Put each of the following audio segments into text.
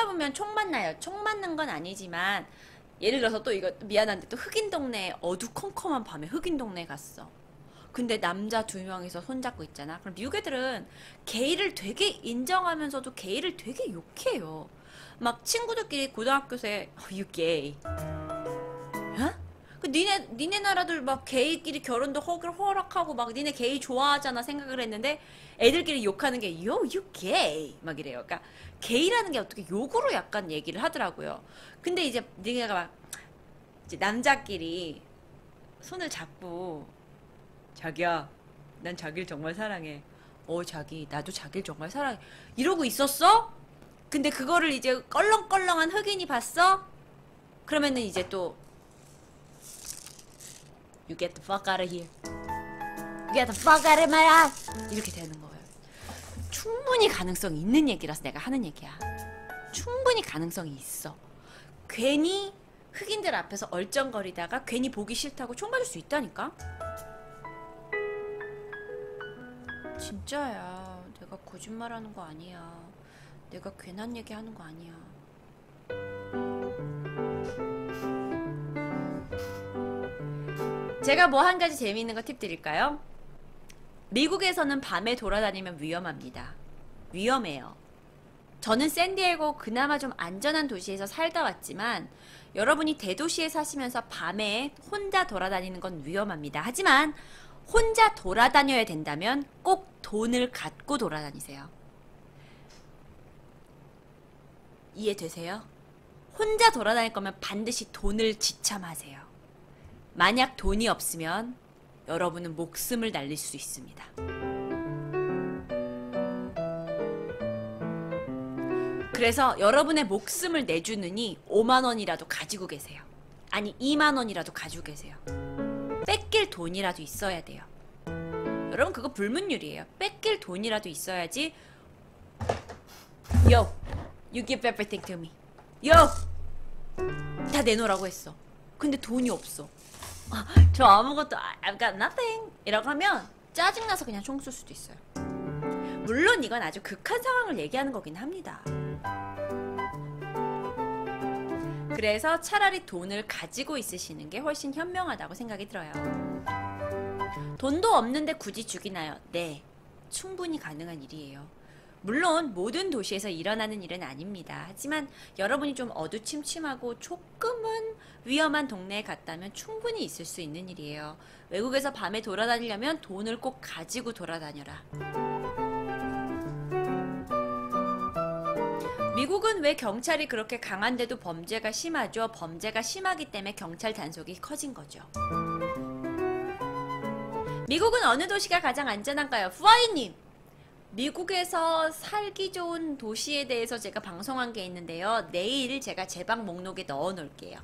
잡으면 총 맞나요? 총 맞는 건 아니지만 예를 들어서 또 이거 미안한데 또 흑인 동네에 어두컴컴한 밤에 흑인 동네에 갔어. 근데 남자 두 명이서 손잡고 있잖아. 그럼 미국 애들은 게이를 되게 인정하면서도 게이를 되게 욕해요. 막 친구들끼리 고등학교에 you gay. 어? 그 니네 나라들 막 게이끼리 결혼도 허락하고 막 니네 게이 좋아하잖아 생각을 했는데 애들끼리 욕하는 게 you gay 막 이래요. 그러니까 게이라는 게 어떻게 욕으로 약간 얘기를 하더라고요. 근데 이제 니네가 막 이제 남자끼리 손을 잡고 자기야 난 자기를 정말 사랑해. 자기 나도 자기를 정말 사랑해. 이러고 있었어? 근데 그거를 이제 껄렁껄렁한 흑인이 봤어? 그러면은 이제 또 You get the fuck out of here. You get the fuck out of my house. 이렇게 되는 거예요. 충분히 가능성이 있는 얘기라서 내가 하는 얘기야. 충분히 가능성이 있어. 괜히 흑인들 앞에서 얼쩡거리다가 괜히 보기 싫다고 총 맞을 수 있다니까? 진짜야. 내가 거짓말하는 거 아니야. 내가 괜한 얘기 하는 거 아니야. 제가 뭐 한 가지 재미있는 거 팁 드릴까요? 미국에서는 밤에 돌아다니면 위험합니다. 위험해요. 저는 샌디에고 그나마 좀 안전한 도시에서 살다 왔지만 여러분이 대도시에 사시면서 밤에 혼자 돌아다니는 건 위험합니다. 하지만 혼자 돌아다녀야 된다면 꼭 돈을 갖고 돌아다니세요. 이해되세요? 혼자 돌아다닐 거면 반드시 돈을 지참하세요. 만약 돈이 없으면 여러분은 목숨을 날릴 수 있습니다. 그래서 여러분의 목숨을 내주느니 5만 원이라도 가지고 계세요. 아니 2만 원이라도 가지고 계세요. 뺏길 돈이라도 있어야 돼요. 여러분 그거 불문율이에요. 뺏길 돈이라도 있어야지. Yo, you give everything to me. Yo, 다 내놓으라고 했어. 근데 돈이 없어. 저 아무것도 I've got nothing 이라고 하면 짜증나서 그냥 총 쏠 수도 있어요. 물론 이건 아주 극한 상황을 얘기하는 거긴 합니다. 그래서 차라리 돈을 가지고 있으시는 게 훨씬 현명하다고 생각이 들어요. 돈도 없는데 굳이 죽이나요? 네, 충분히 가능한 일이에요. 물론 모든 도시에서 일어나는 일은 아닙니다. 하지만 여러분이 좀 어두침침하고 조금은 위험한 동네에 갔다면 충분히 있을 수 있는 일이에요. 외국에서 밤에 돌아다니려면 돈을 꼭 가지고 돌아다녀라. 미국은 왜 경찰이 그렇게 강한데도 범죄가 심하죠? 범죄가 심하기 때문에 경찰 단속이 커진 거죠. 미국은 어느 도시가 가장 안전한가요? 후아이님! 미국에서 살기 좋은 도시에 대해서 제가 방송한 게 있는데요. 내일 제가 제 방 목록에 넣어 놓을게요.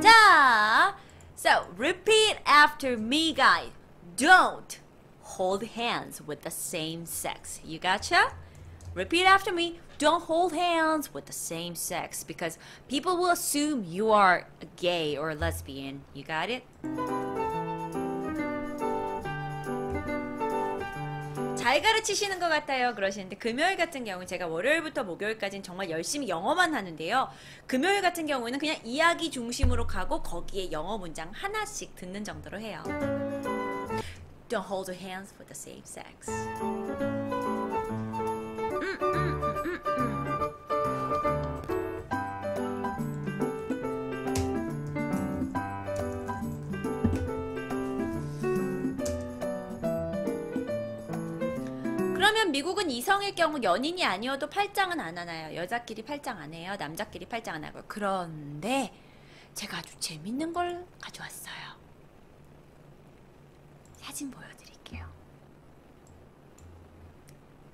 자, so repeat after me, guys. Don't hold hands with the same sex. You gotcha? Repeat after me. Don't hold hands with the same sex because people will assume you are a gay or a lesbian. You got it? 잘 가르치시는 것 같아요 그러시는데 금요일 같은 경우는 제가 월요일부터 목요일까지는 정말 열심히 영어만 하는데요. 금요일 같은 경우에는 그냥 이야기 중심으로 가고 거기에 영어 문장 하나씩 듣는 정도로 해요. Don't hold your hands with the same sex. 그러면 미국은 이성일 경우 연인이 아니어도 팔짱은 안 하나요? 여자끼리 팔짱 안 해요? 남자끼리 팔짱 안 하고요? 그런데 제가 아주 재밌는 걸 가져왔어요. 사진 보여드릴게요.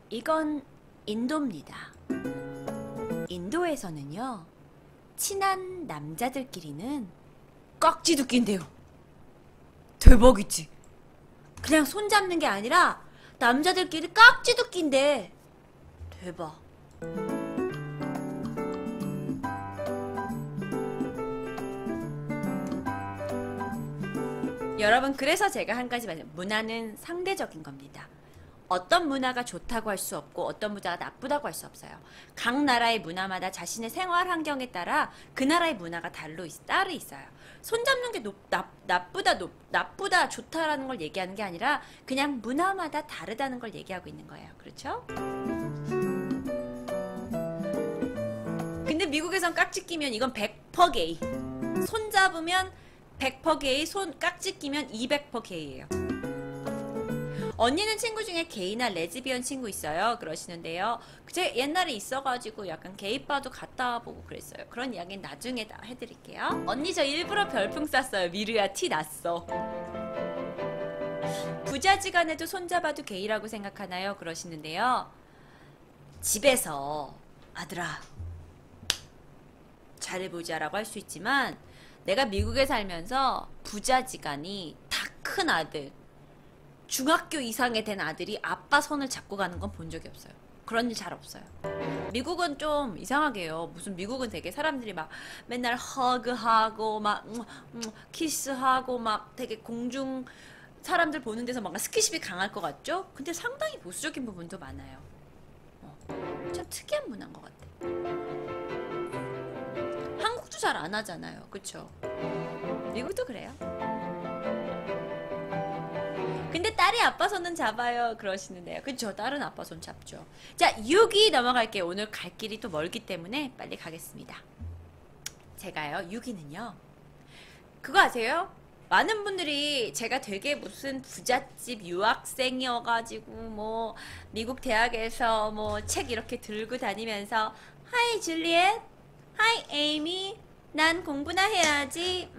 이건 인도입니다. 인도에서는요 친한 남자들끼리는 깍지도 낀대요. 대박이지? 그냥 손잡는 게 아니라 남자들끼리 깍지도 낀대. 대박. 여러분 그래서 제가 한 가지 말씀, 문화는 상대적인 겁니다. 어떤 문화가 좋다고 할 수 없고 어떤 문화가 나쁘다고 할 수 없어요. 각 나라의 문화마다 자신의 생활 환경에 따라 그 나라의 문화가 따로 있어요. 손잡는 게 나쁘다, 좋다라는 걸 얘기하는 게 아니라 그냥 문화마다 다르다는 걸 얘기하고 있는 거예요. 그렇죠? 근데 미국에선 깍지 끼면 이건 100% 게이. 손 잡으면 100% 게이, 손 깍지 끼면 200% 게이예요. 언니는 친구 중에 게이나 레즈비언 친구 있어요? 그러시는데요. 제가 옛날에 있어가지고 약간 게이바도 갔다 와보고 그랬어요. 그런 이야기는 나중에 다 해드릴게요. 언니 저 일부러 별풍 쐈어요. 미루야 티 났어. 부자지간에도 손잡아도 게이라고 생각하나요? 그러시는데요. 집에서 아들아 잘해보자라고 할 수 있지만 내가 미국에 살면서 부자지간이 다 큰 아들 중학교 이상에 된 아들이 아빠 손을 잡고 가는 건 본 적이 없어요. 그런 일 잘 없어요. 미국은 좀 이상하게요. 무슨 미국은 되게 사람들이 막 맨날 허그하고 막 키스하고 막 되게 공중 사람들 보는 데서 뭔가 스킨십이 강할 것 같죠? 근데 상당히 보수적인 부분도 많아요. 참 특이한 문화인 것 같아. 한국도 잘 안 하잖아요. 그쵸? 미국도 그래요. 근데 딸이 아빠 손은 잡아요 그러시는데요. 그쵸, 딸은 아빠 손 잡죠. 자, 6위 넘어갈게요. 오늘 갈 길이 또 멀기 때문에 빨리 가겠습니다. 제가요 6위는요 그거 아세요? 많은 분들이 제가 되게 무슨 부잣집 유학생이어가지고 뭐 미국 대학에서 뭐 책 이렇게 들고 다니면서 하이 줄리엣, 하이 에이미, 난 공부나 해야지.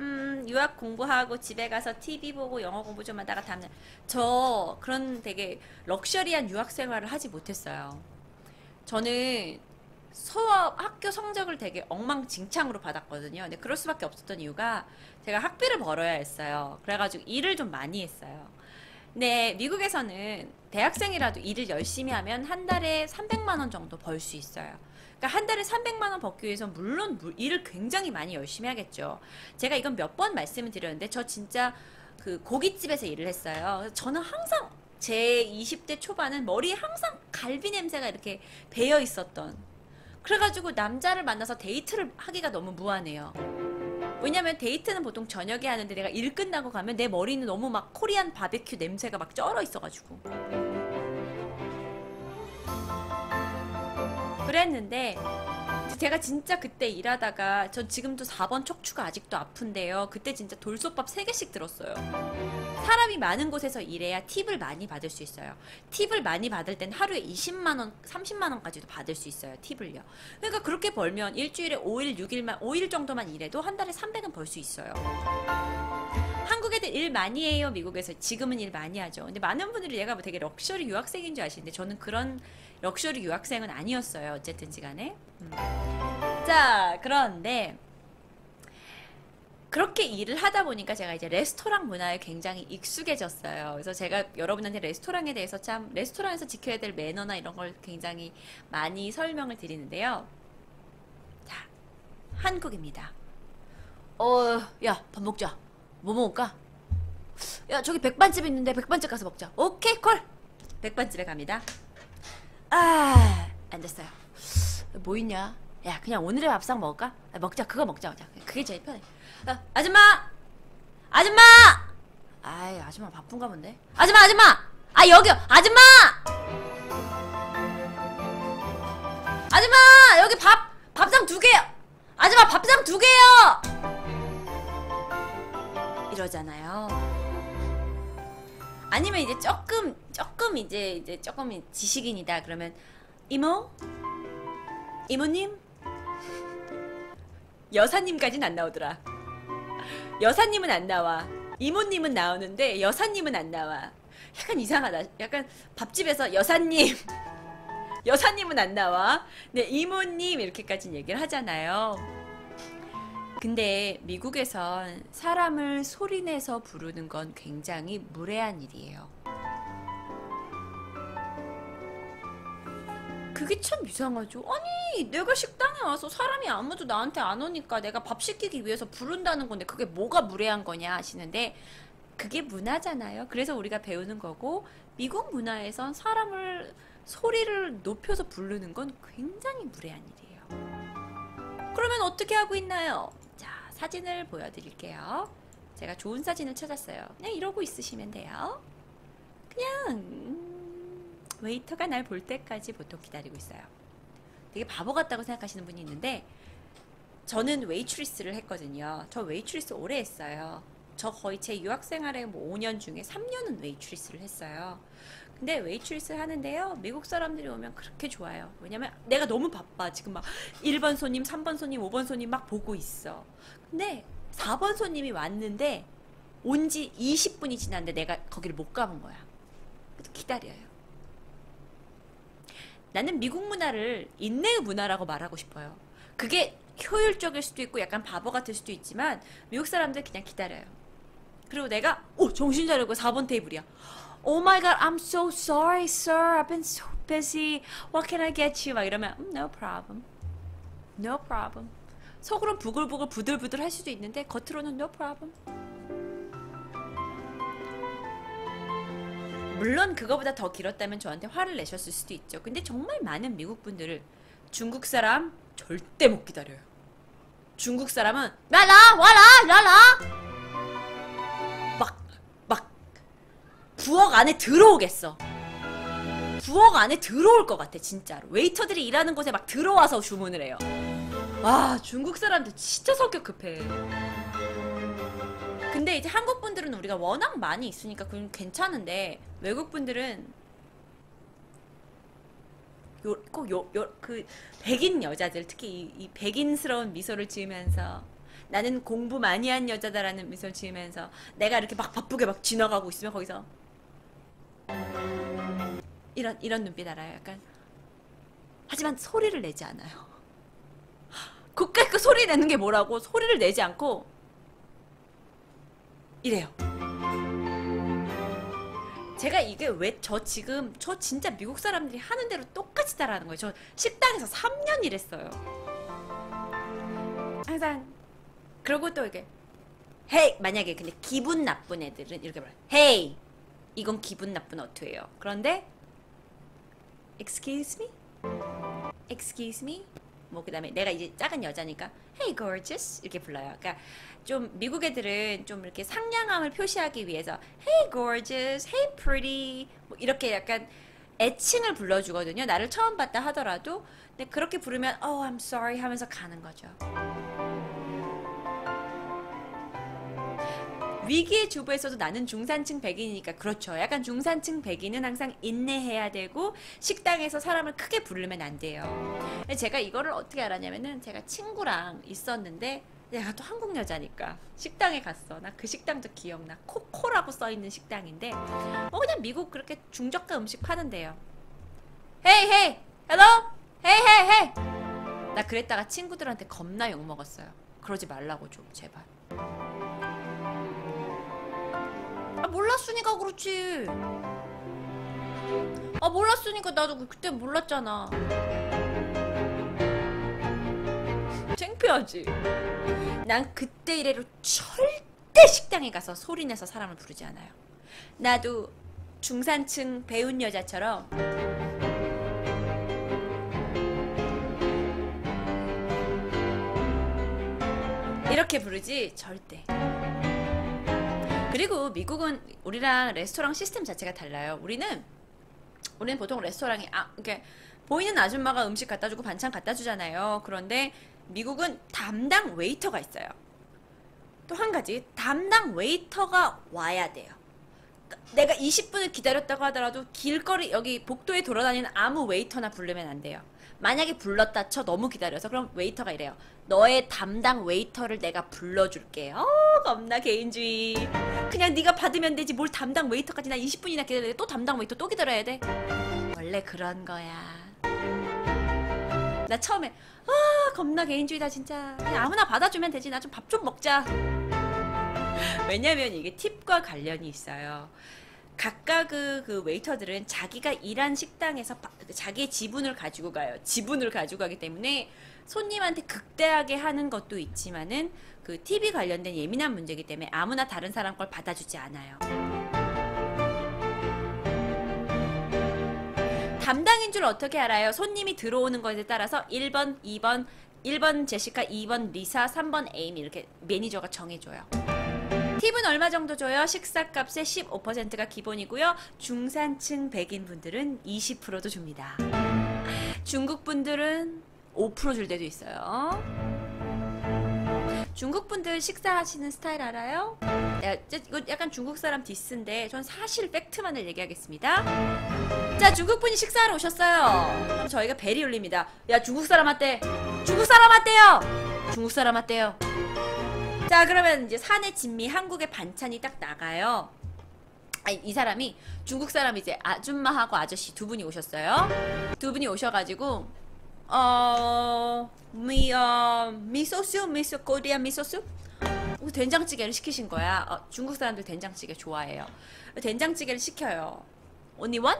유학 공부하고 집에 가서 TV 보고 영어 공부 좀 하다가 다음날 저 그런 되게 럭셔리한 유학 생활을 하지 못했어요. 저는 학교 성적을 되게 엉망진창으로 받았거든요. 근데 그럴 수밖에 없었던 이유가 제가 학비를 벌어야 했어요. 그래가지고 일을 좀 많이 했어요. 근데 미국에서는 대학생이라도 일을 열심히 하면 한 달에 300만 원 정도 벌 수 있어요. 그러니까 한 달에 300만 원 벌기 위해서 물론 일을 굉장히 많이 열심히 하겠죠. 제가 이건 몇 번 말씀을 드렸는데 저 진짜 그 고깃집에서 일을 했어요. 저는 항상 제 20대 초반은 머리에 항상 갈비 냄새가 이렇게 배어 있었던. 그래가지고 남자를 만나서 데이트를 하기가 너무 무한해요. 왜냐면 데이트는 보통 저녁에 하는데 내가 일 끝나고 가면 내 머리는 너무 막 코리안 바베큐 냄새가 막 쩔어 있어가지고 그랬는데 제가 진짜 그때 일하다가 전 지금도 4번 척추가 아직도 아픈데요. 그때 진짜 돌솥밥 3개씩 들었어요. 사람이 많은 곳에서 일해야 팁을 많이 받을 수 있어요. 팁을 많이 받을 땐 하루에 20만원, 30만원까지도 받을 수 있어요. 팁을요. 그러니까 그렇게 벌면 일주일에 5일, 6일만, 5일 정도만 일해도 한 달에 300은 벌 수 있어요. 한국 애들 일 많이 해요. 미국에서 지금은 일 많이 하죠. 근데 많은 분들이 얘가 뭐 되게 럭셔리 유학생인 줄 아시는데 저는 그런 럭셔리 유학생은 아니었어요. 어쨌든지 간에. 자, 그런데 그렇게 일을 하다 보니까 제가 이제 레스토랑 문화에 굉장히 익숙해졌어요. 그래서 제가 여러분한테 레스토랑에 대해서 참 레스토랑에서 지켜야 될 매너나 이런 걸 굉장히 많이 설명을 드리는데요. 자, 한국입니다. 야, 밥 먹자. 뭐 먹을까? 야, 저기 백반집 있는데 백반집 가서 먹자. 오케이, 콜! 백반집에 갑니다. 앉았어요. 뭐 있냐? 야, 그냥 오늘의 밥상 먹을까? 먹자, 그거 먹자. 그게 제일 편해. 아줌마! 아줌마! 아이, 아줌마 바쁜가 본데? 아줌마! 여기요! 아줌마! 아줌마! 여기 밥상 2개요! 아줌마, 밥상 2개요! 이러잖아요. 아니면 이제 조금 지식인이다 그러면 이모님 여사님까지는 안 나오더라. 여사님은 안 나와. 이모님은 나오는데 여사님은 안 나와. 약간 이상하다. 약간 밥집에서 여사님은 안 나와. 네, 이모님 이렇게까지는 얘기를 하잖아요. 근데 미국에선 사람을 소리내서 부르는 건 굉장히 무례한 일이에요. 그게 참 이상하죠. 아니, 내가 식당에 와서 사람이 아무도 나한테 안 오니까 내가 밥 시키기 위해서 부른다는 건데 그게 뭐가 무례한 거냐 하시는데 그게 문화잖아요. 그래서 우리가 배우는 거고 미국 문화에선 사람을 소리를 높여서 부르는 건 굉장히 무례한 일이에요. 그러면 어떻게 하고 있나요? 자, 사진을 보여드릴게요. 제가 좋은 사진을 찾았어요. 그냥 이러고 있으시면 돼요. 그냥 웨이터가 날 볼 때까지 보통 기다리고 있어요. 되게 바보 같다고 생각하시는 분이 있는데 저는 웨이트리스를 했거든요. 저 웨이트리스 오래 했어요. 저 거의 제 유학생활의 뭐 5년 중에 3년은 웨이트리스를 했어요. 근데 웨이트리스 하는데요, 미국 사람들이 오면 그렇게 좋아요. 왜냐면 내가 너무 바빠. 지금 막 1번 손님, 3번 손님, 5번 손님 막 보고 있어. 근데 4번 손님이 왔는데 온 지 20분이 지났는데 내가 거기를 못 가본 거야. 그래서 기다려요. 나는 미국 문화를 인내의 문화라고 말하고 싶어요. 그게 효율적일 수도 있고 약간 바보 같을 수도 있지만 미국 사람들 그냥 기다려요. 그리고 내가 정신 차리고 4번 테이블이야. Oh my god, I'm so sorry, sir. I've been so busy. What can I get you? 막 이러면 no problem. No problem. 속으로는 부글부글 부들부들 할 수도 있는데 겉으로는 no problem. 물론 그거보다 더 길었다면 저한테 화를 내셨을 수도 있죠. 근데 정말 많은 미국 분들을 중국 사람 절대 못 기다려요. 중국 사람은 라라 와라 라라 막 부엌 안에 들어오겠어. 부엌 안에 들어올 것 같아 진짜로. 웨이터들이 일하는 곳에 막 들어와서 주문을 해요. 와, 중국 사람들 진짜 성격 급해. 근데 이제 한국 분들은 우리가 워낙 많이 있으니까 그건 괜찮은데 외국 분들은 그 백인 여자들 특히 이 백인스러운 미소를 지으면서 나는 공부 많이 한 여자다라는 미소를 지으면서 내가 이렇게 막 바쁘게 막 지나가고 있으면 거기서 이런 눈빛 알아요? 약간. 하지만 소리를 내지 않아요. 그까이 그 소리 내는 게 뭐라고 소리를 내지 않고 이래요. 제가 이게 왜 저 진짜 미국 사람들이 하는 대로 똑같이 따라하는 거예요. 저 식당에서 3년 일했어요. 항상 그러고 또 이게 헤이 만약에 근데 기분 나쁜 애들은 이렇게 말해요. 헤이 이건 기분 나쁜 어투예요. 그런데 excuse me? excuse me? 뭐 그다음에 내가 이제 작은 여자니까 hey gorgeous 이렇게 불러요. 그러니까 좀 미국 애들은 좀 이렇게 상냥함을 표시하기 위해서 hey gorgeous, hey pretty 뭐 이렇게 약간 애칭을 불러주거든요. 나를 처음 봤다 하더라도. 근데 그렇게 부르면 oh I'm sorry 하면서 가는 거죠. 위기의 주부에서도 나는 중산층 백인이니까 그렇죠. 약간 중산층 백인은 항상 인내해야 되고 식당에서 사람을 크게 부르면 안 돼요. 제가 이거를 어떻게 알았냐면은 제가 친구랑 있었는데 내가 또 한국 여자니까 식당에 갔어. 나 그 식당도 기억나. 코코라고 써있는 식당인데 그냥 미국 그렇게 중저가 음식 파는데요. Hey hey hello hey hey hey 나 그랬다가 친구들한테 겁나 욕먹었어요. 그러지 말라고 좀 제발. 몰랐으니까 그렇지. 몰랐으니까 나도 그때 몰랐잖아. 창피하지. 난 그때 이래로 절대 식당에 가서 소리내서 사람을 부르지 않아요. 나도 중산층 배운 여자처럼 이렇게 부르지 절대. 그리고 미국은 우리랑 레스토랑 시스템 자체가 달라요. 우리는 보통 레스토랑이 이렇게 보이는 아줌마가 음식 갖다 주고 반찬 갖다 주잖아요. 그런데 미국은 담당 웨이터가 있어요. 또 한 가지 담당 웨이터가 와야 돼요. 내가 20분을 기다렸다고 하더라도 길거리 여기 복도에 돌아다니는 아무 웨이터나 부르면 안 돼요. 만약에 불렀다 쳐 너무 기다려서 그럼 웨이터가 이래요. 너의 담당 웨이터를 내가 불러줄게. 겁나 개인주의. 그냥 네가 받으면 되지 뭘 담당 웨이터까지 나 20분이나 기다려야 돼. 또 담당 웨이터 또 기다려야 돼. 원래 그런 거야. 나 처음에 겁나 개인주의다 진짜. 그냥 아무나 받아주면 되지. 나 좀 밥 좀 먹자. 왜냐면 이게 팁과 관련이 있어요. 각각 그 웨이터들은 자기가 일한 식당에서 자기의 지분을 가지고 가요. 지분을 가지고 가기 때문에 손님한테 극대하게 하는 것도 있지만은 그 팁이 관련된 예민한 문제이기 때문에 아무나 다른 사람 걸 받아주지 않아요. 담당인 줄 어떻게 알아요? 손님이 들어오는 것에 따라서 1번, 2번, 1번 제시카, 2번 리사, 3번 에이미 이렇게 매니저가 정해줘요. 팁은 얼마 정도 줘요? 식사값의 15%가 기본이고요. 중산층 백인 분들은 20%도 줍니다. 중국 분들은 5% 줄 때도 있어요. 중국 분들 식사하시는 스타일 알아요? 이거 약간 중국 사람 디스인데 전 사실 팩트만을 얘기하겠습니다. 자, 중국 분이 식사하러 오셨어요. 그럼 저희가 벨이 울립니다. 야, 중국 사람 왔대. 중국 사람 왔대요. 중국 사람 왔대요. 자, 그러면 이제 사내 진미 한국의 반찬이 딱 나가요. 아니, 이 사람이 중국 사람 이제 아줌마하고 아저씨 두 분이 오셨어요. 두 분이 오셔가지고 미소스? 코리안 미소스? 된장찌개를 시키신 거야. 중국 사람들 된장찌개 좋아해요. 된장찌개를 시켜요. Only one?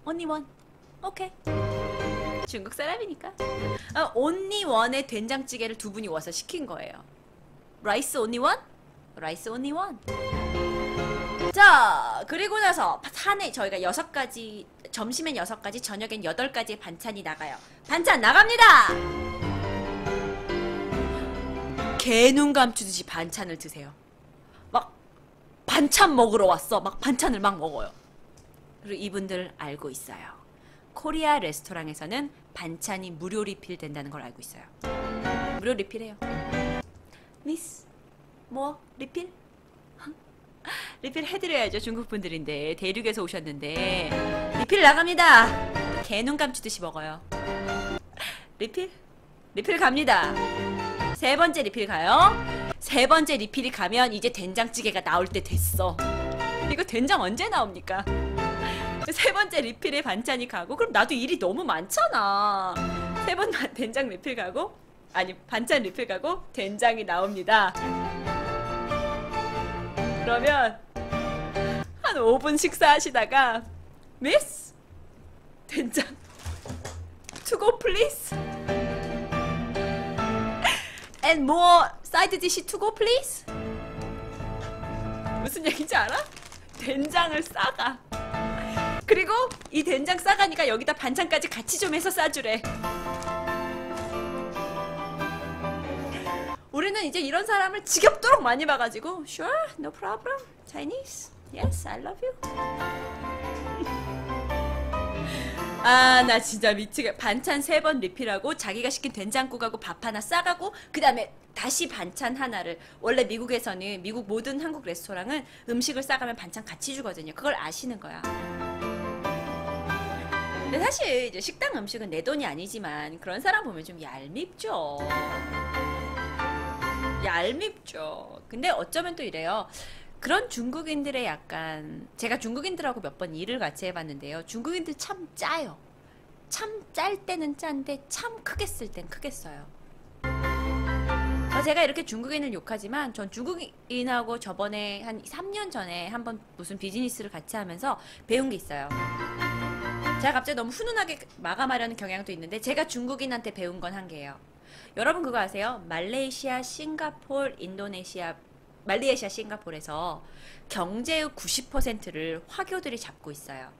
Only one. 오케이. 중국 사람이니까. Only one의 된장찌개를 두 분이 와서 시킨 거예요. Rice only one? Rice only one. 자, 그리고 나서 사내 저희가 6가지, 점심엔 6가지, 저녁엔 8가지의 반찬이 나가요. 반찬 나갑니다! 개눈 감추듯이 반찬을 드세요. 막 반찬 먹으러 왔어. 막 반찬을 막 먹어요. 그리고 이분들 알고 있어요. 코리아 레스토랑에서는 반찬이 무료 리필 된다는 걸 알고 있어요. 무료 리필해요. 미스, 뭐 리필? 리필 해드려야죠. 중국 분들인데 대륙에서 오셨는데 리필 나갑니다. 개눈 감추듯이 먹어요. 리필? 리필 갑니다. 3번째 리필 가요. 3번째 리필이 가면 이제 된장찌개가 나올 때 됐어. 이거 된장 언제 나옵니까? 3번째 리필에 반찬이 가고 그럼 나도 일이 너무 많잖아. 3번 된장 리필 가고 아니 반찬 리필 가고 된장이 나옵니다. 그러면 한 5분 식사하시다가 미스 된장 to go please and more side dish to go please. 무슨 얘기인지 알아? 된장을 싸가. 그리고 이 된장 싸가니까 여기다 반찬까지 같이 좀 해서 싸주래. 우리는 이제 이런 사람을 지겹도록 많이 봐가지고 Sure, no problem, Chinese, yes, I love you. 아, 나 진짜 미치게. 반찬 3번 리필하고 자기가 시킨 된장국하고 밥 하나 싸가고 그 다음에 다시 반찬 하나를. 원래 미국에서는 미국 모든 한국 레스토랑은 음식을 싸가면 반찬 같이 주거든요. 그걸 아시는 거야. 근데 사실 이제 식당 음식은 내 돈이 아니지만 그런 사람 보면 좀 얄밉죠. 얄밉죠. 근데 어쩌면 또 이래요. 그런 중국인들의 약간, 제가 중국인들하고 몇 번 일을 같이 해봤는데요. 중국인들 참 짜요. 참 짤 때는 짠데 참 크게 쓸 땐 크게 써요. 제가 이렇게 중국인을 욕하지만 전 중국인하고 저번에 한 3년 전에 한번 무슨 비즈니스를 같이 하면서 배운 게 있어요. 제가 갑자기 너무 훈훈하게 마감하려는 경향도 있는데 제가 중국인한테 배운 건 한 개예요. 여러분 그거 아세요? 말레이시아, 싱가포르, 인도네시아, 말레이시아, 싱가포르에서 경제의 90%를 화교들이 잡고 있어요.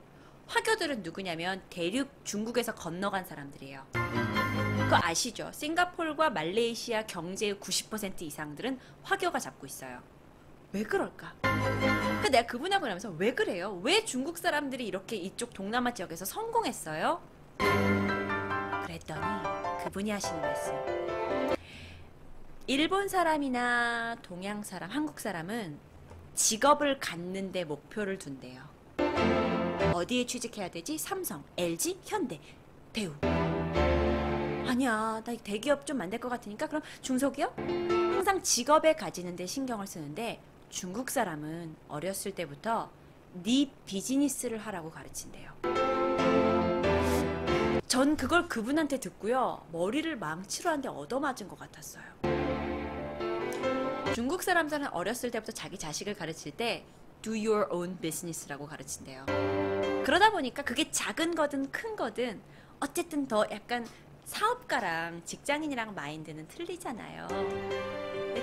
화교들은 누구냐면 대륙 중국에서 건너간 사람들이에요. 그거 아시죠? 싱가포르와 말레이시아 경제의 90% 이상들은 화교가 잡고 있어요. 왜 그럴까? 그러니까 내가 그분하고 하면서 왜 그래요? 왜 중국 사람들이 이렇게 이쪽 동남아 지역에서 성공했어요? 그랬더니 그분이 하시는 말씀. 일본 사람이나 동양 사람, 한국 사람은 직업을 갖는 데 목표를 둔대요. 어디에 취직해야 되지? 삼성, LG, 현대, 대우. 아니야, 나 대기업 좀 안 될 것 같으니까 그럼 중소기업? 항상 직업에 가지는 데 신경을 쓰는데 중국 사람은 어렸을 때부터 네 비즈니스를 하라고 가르친대요. 전 그걸 그분한테 듣고요. 머리를 망치로 한 대 얻어맞은 것 같았어요. 중국 사람들은 어렸을 때부터 자기 자식을 가르칠 때 do your own business라고 가르친대요. 그러다 보니까 그게 작은 거든 큰 거든 어쨌든 더 약간 사업가랑 직장인이랑 마인드는 틀리잖아요.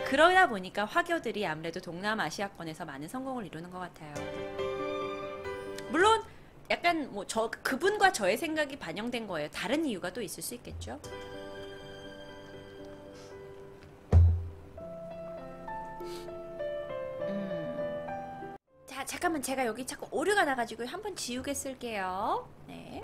그러다 보니까 화교들이 아무래도 동남아시아권에서 많은 성공을 이루는 것 같아요. 물론 약간 뭐 그분과 저의 생각이 반영된 거예요. 다른 이유가 또 있을 수 있겠죠. 자, 잠깐만, 제가 여기 자꾸 오류가 나가지고 한번 지우개 쓸게요. 네.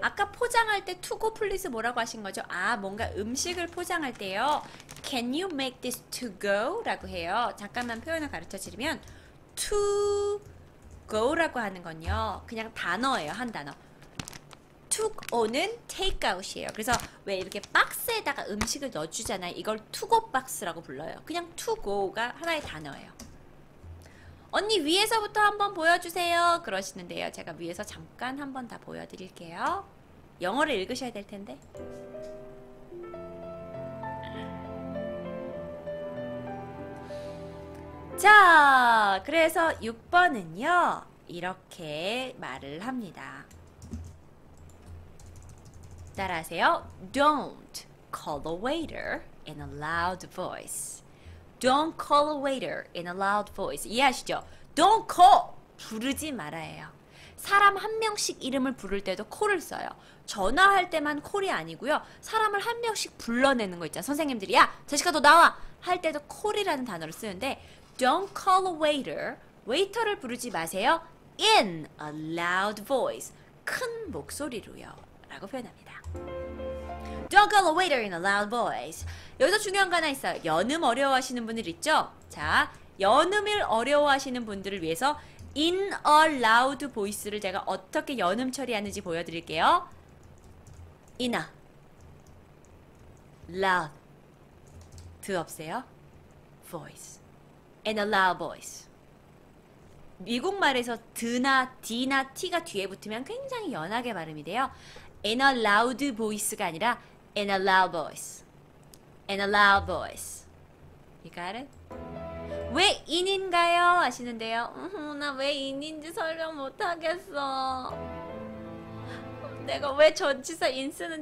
아까 포장할 때 투고 플리즈 뭐라고 하신 거죠? 아, 뭔가 음식을 포장할 때요. Can you make this to go? 라고 해요. 잠깐만 표현을 가르쳐 드리면 to go라고 하는 건요. 그냥 단어예요. 한 단어. to go는 take out이에요. 그래서 왜 이렇게 박스에다가 음식을 넣어주잖아요. 이걸 to go 박스라고 불러요. 그냥 to go가 하나의 단어예요. 언니 위에서부터 한번 보여주세요. 그러시는데요. 제가 위에서 잠깐 한번 다 보여드릴게요. 영어를 읽으셔야 될 텐데. 자, 그래서 6번은요. 이렇게 말을 합니다. 따라하세요. Don't call a waiter in a loud voice. Don't call a waiter in a loud voice. 이해하시죠? Don't call. 부르지 말아요. 사람 한 명씩 이름을 부를 때도 call을 써요. 전화할 때만 call이 아니고요. 사람을 한 명씩 불러내는 거 있잖아. 선생님들이 야, 제시카 너 나와 할 때도 call이라는 단어를 쓰는데 Don't call a waiter. 웨이터를 부르지 마세요. In a loud voice. 큰 목소리로요. 라고 표현합니다. Don't call a waiter in a loud voice. 여기서 중요한 거 하나 있어요. 연음 어려워하시는 분들 있죠? 자, 연음을 어려워하시는 분들을 위해서 in a loud voice를 제가 어떻게 연음 처리하는지 보여드릴게요. in a loud 드 없애요. voice. in a loud voice. 미국 말에서 드나 d나 t가 뒤에 붙으면 굉장히 연하게 발음이 돼요. in a loud voice가 아니라 in a loud voice. in a loud voice. You got it? 왜 in인가요? 하시는데요. 나 왜 in인지 설명 못하겠어. 내가 왜 전치사 in 쓰는지